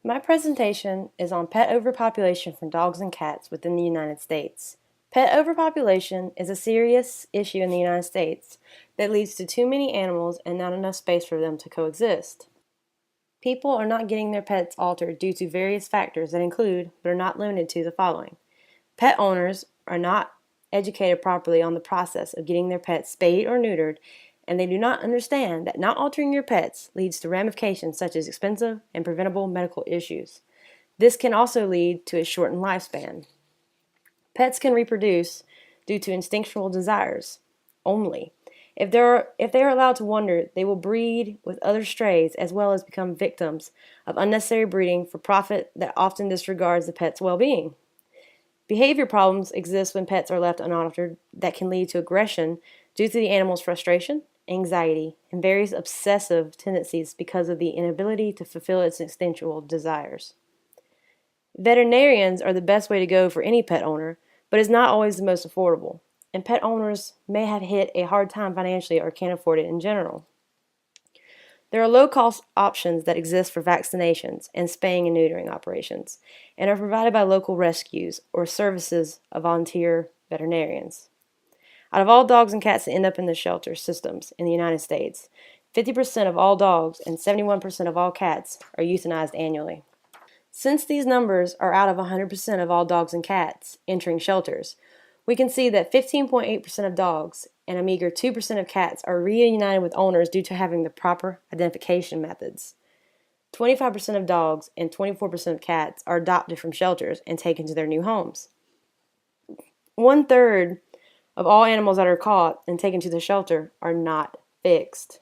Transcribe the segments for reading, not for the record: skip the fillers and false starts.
My presentation is on pet overpopulation for dogs and cats within the United States. Pet overpopulation is a serious issue in the United States that leads to too many animals and not enough space for them to coexist. People are not getting their pets altered due to various factors that include, but are not limited to, the following. Pet owners are not educated properly on the process of getting their pets spayed or neutered, and they do not understand that not altering your pets leads to ramifications such as expensive and preventable medical issues. This can also lead to a shortened lifespan. Pets can reproduce due to instinctual desires only. If they are allowed to wander, they will breed with other strays as well as become victims of unnecessary breeding for profit that often disregards the pet's well-being. Behavior problems exist when pets are left unaltered that can lead to aggression due to the animal's frustration, anxiety, and various obsessive tendencies because of the inability to fulfill its instinctual desires. Veterinarians are the best way to go for any pet owner, but is not always the most affordable, and pet owners may have hit a hard time financially or can't afford it in general. There are low-cost options that exist for vaccinations and spaying and neutering operations, and are provided by local rescues or services of volunteer veterinarians. Out of all dogs and cats that end up in the shelter systems in the United States, 50% of all dogs and 71% of all cats are euthanized annually. Since these numbers are out of 100% of all dogs and cats entering shelters, we can see that 15.8% of dogs and a meager 2% of cats are reunited with owners due to having the proper identification methods. 25% of dogs and 24% of cats are adopted from shelters and taken to their new homes. 1/3 of all animals that are caught and taken to the shelter are not fixed.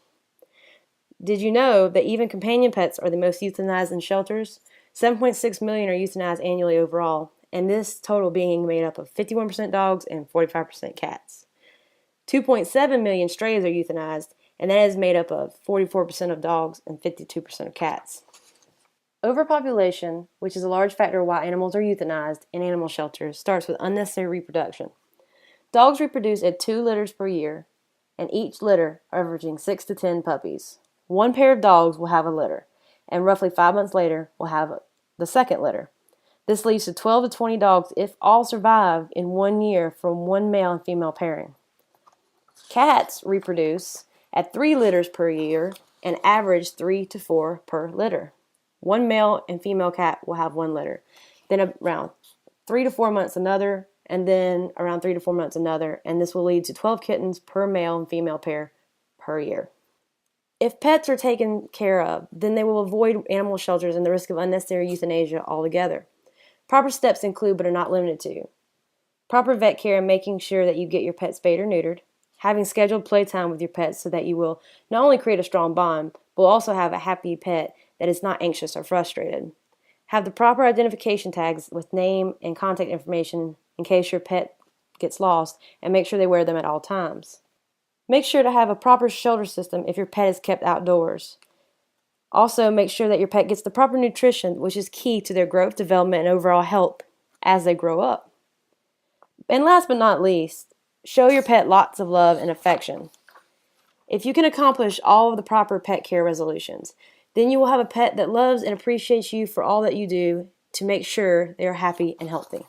Did you know that even companion pets are the most euthanized in shelters? 7.6 million are euthanized annually overall, and this total being made up of 51% dogs and 45% cats. 2.7 million strays are euthanized, and that is made up of 44% of dogs and 52% of cats. Overpopulation, which is a large factor why animals are euthanized in animal shelters, starts with unnecessary reproduction. Dogs reproduce at 2 litters per year, and each litter averaging 6 to 10 puppies. One pair of dogs will have a litter, and roughly 5 months later will have the second litter. This leads to 12 to 20 dogs if all survive in 1 year from one male and female pairing. Cats reproduce at 3 litters per year and average 3 to 4 per litter. One male and female cat will have 1 litter, then around 3 to 4 months another, and then around 3 to 4 months another, and this will lead to 12 kittens per male and female pair per year. If pets are taken care of, then they will avoid animal shelters and the risk of unnecessary euthanasia altogether. Proper steps include, but are not limited to, proper vet care and making sure that you get your pet spayed or neutered, having scheduled playtime with your pets so that you will not only create a strong bond, but will also have a happy pet that is not anxious or frustrated. Have the proper identification tags with name and contact information in case your pet gets lost, and make sure they wear them at all times. Make sure to have a proper shelter system if your pet is kept outdoors. Also, make sure that your pet gets the proper nutrition, which is key to their growth, development, and overall health as they grow up. And last but not least, show your pet lots of love and affection. If you can accomplish all of the proper pet care resolutions, then you will have a pet that loves and appreciates you for all that you do to make sure they are happy and healthy.